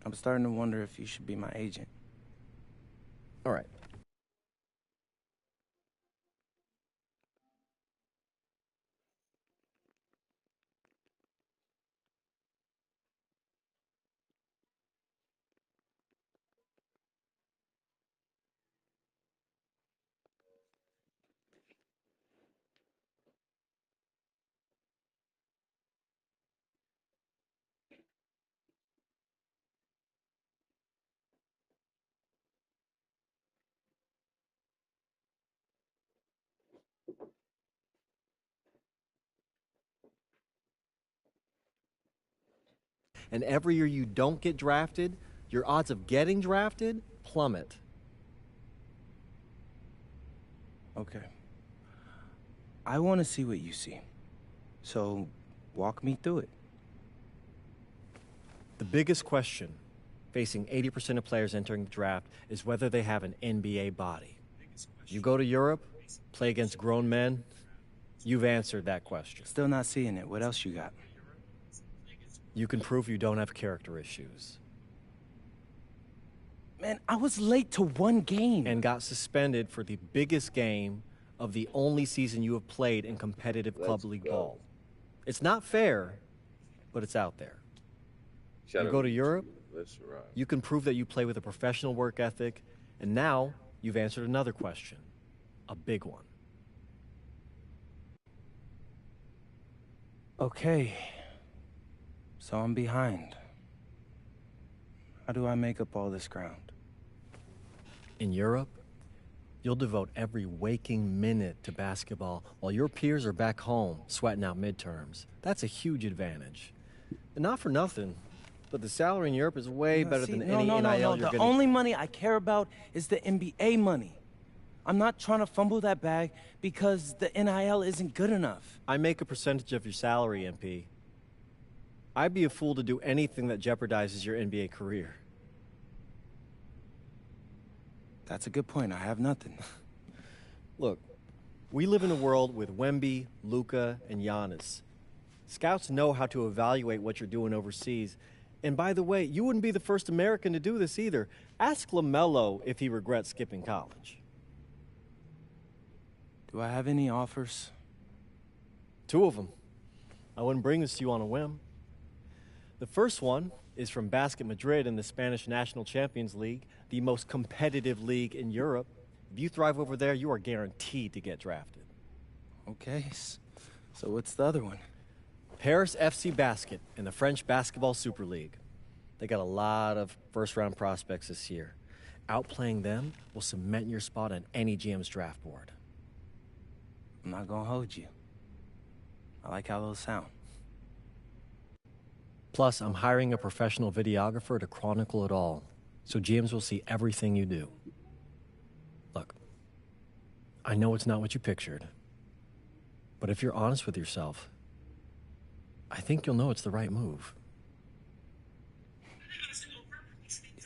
I'm starting to wonder if you should be my agent. All right. And every year you don't get drafted, your odds of getting drafted plummet. Okay. I want to see what you see. So, walk me through it. The biggest question facing 80% of players entering the draft is whether they have an NBA body. You go to Europe, play against grown men, you've answered that question. Still not seeing it. What else you got? You can prove you don't have character issues. Man, I was late to one game. And got suspended for the biggest game of the only season you have played in competitive club league ball. It's not fair, but it's out there. You go to Europe, you can prove that you play with a professional work ethic, and now you've answered another question, a big one. Okay. So I'm behind. How do I make up all this ground? In Europe, you'll devote every waking minute to basketball while your peers are back home sweating out midterms. That's a huge advantage. And not for nothing, but the salary in Europe is way better than any NIL you're The getting. only money I care about is the NBA money. I'm not trying to fumble that bag because the NIL isn't good enough. I make a percentage of your salary, MP. I'd be a fool to do anything that jeopardizes your NBA career. That's a good point. I have nothing. Look, we live in a world with Wemby, Luka, and Giannis. Scouts know how to evaluate what you're doing overseas. And by the way, you wouldn't be the first American to do this either. Ask LaMelo if he regrets skipping college. Do I have any offers? 2 of them. I wouldn't bring this to you on a whim. The first one is from Basket Madrid in the Spanish National Champions League, the most competitive league in Europe. If you thrive over there, you are guaranteed to get drafted. Okay, so what's the other one? Paris FC Basket in the French Basketball Super League. They got a lot of first-round prospects this year. Outplaying them will cement your spot on any GM's draft board. I'm not gonna hold you. I like how those sound. Plus, I'm hiring a professional videographer to chronicle it all, so GMs will see everything you do. Look, I know it's not what you pictured, but if you're honest with yourself, I think you'll know it's the right move.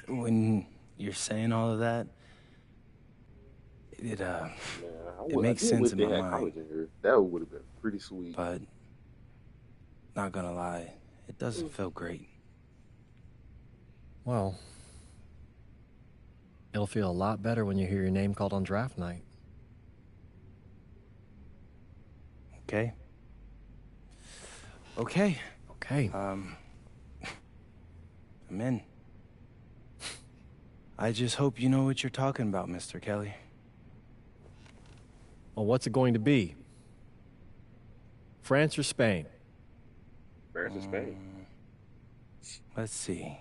When you're saying all of that, it makes sense in my mind. That would have been pretty sweet. But, not gonna lie, it doesn't feel great. Well, it'll feel a lot better when you hear your name called on draft night. Okay? Okay. Okay. I'm in. I just hope you know what you're talking about, Mr. Kelly. Well, what's it going to be? France or Spain? France or Spain? Let's see.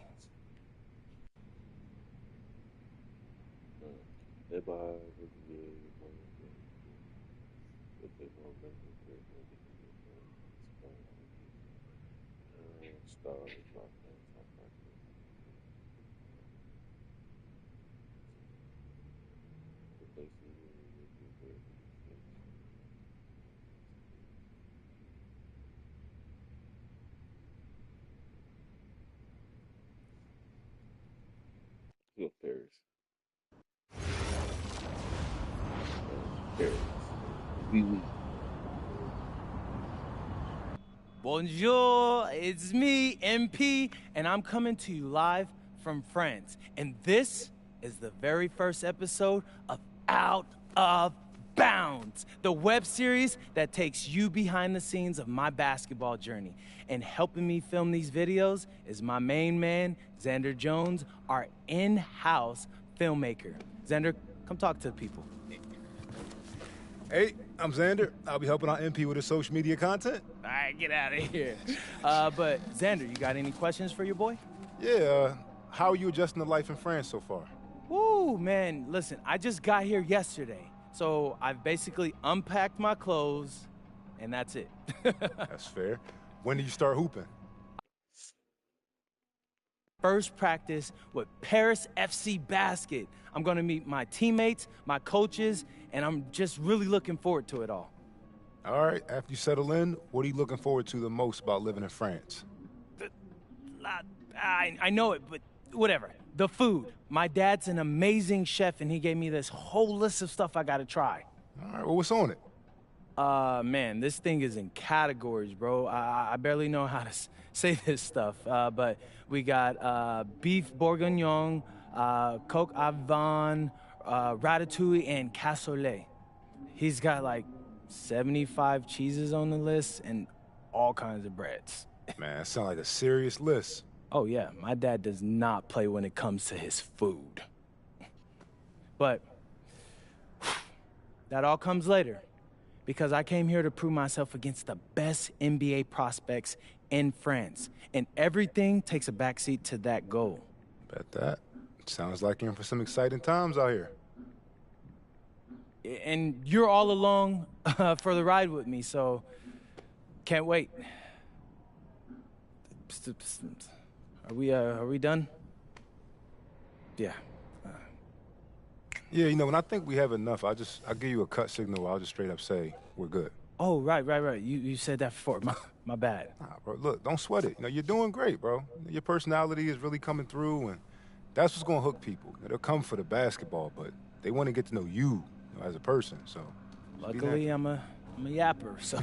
Paris. Paris. Oui, oui. Bonjour, it's me, MP, and I'm coming to you live from Friends. And this is the very first episode of Out of Bounds, the web series that takes you behind the scenes of my basketball journey. And helping me film these videos is my main man, Xander Jones, our in-house filmmaker. Xander, come talk to the people. Hey, I'm Xander. I'll be helping out MP with his social media content. All right, get out of here. But Xander, you got any questions for your boy? Yeah, how are you adjusting to life in France so far? Woo, man, listen, I just got here yesterday. So I've basically unpacked my clothes, and that's it. That's fair. When did you start hooping? First practice with Paris FC Basket. I'm gonna meet my teammates, my coaches, and I'm just really looking forward to it all. All right, after you settle in, what are you looking forward to the most about living in France? I know it, but whatever. The food. My dad's an amazing chef, and he gave me this whole list of stuff I gotta try. All right, well, what's on it? Man, this thing is in categories, bro. I barely know how to say this stuff, but we got beef bourguignon, coq au vin, ratatouille, and cassoulet. He's got like 75 cheeses on the list and all kinds of breads. Man, that sounds like a serious list. Oh, yeah, my dad does not play when it comes to his food. But that all comes later, because I came here to prove myself against the best NBA prospects in France, and everything takes a backseat to that goal. Bet that. Sounds like you're in for some exciting times out here. And you're all along for the ride with me, so can't wait. Are we done? Yeah. Yeah, you know, when I think we have enough, I'll give you a cut signal. I'll just straight up say we're good. Oh, right. You said that before. My bad. Nah, bro, look, don't sweat it. You know, you're doing great, bro. Your personality is really coming through, and that's what's gonna hook people. They'll come for the basketball, but they want to get to know you, as a person. So luckily, I'm a yapper, so.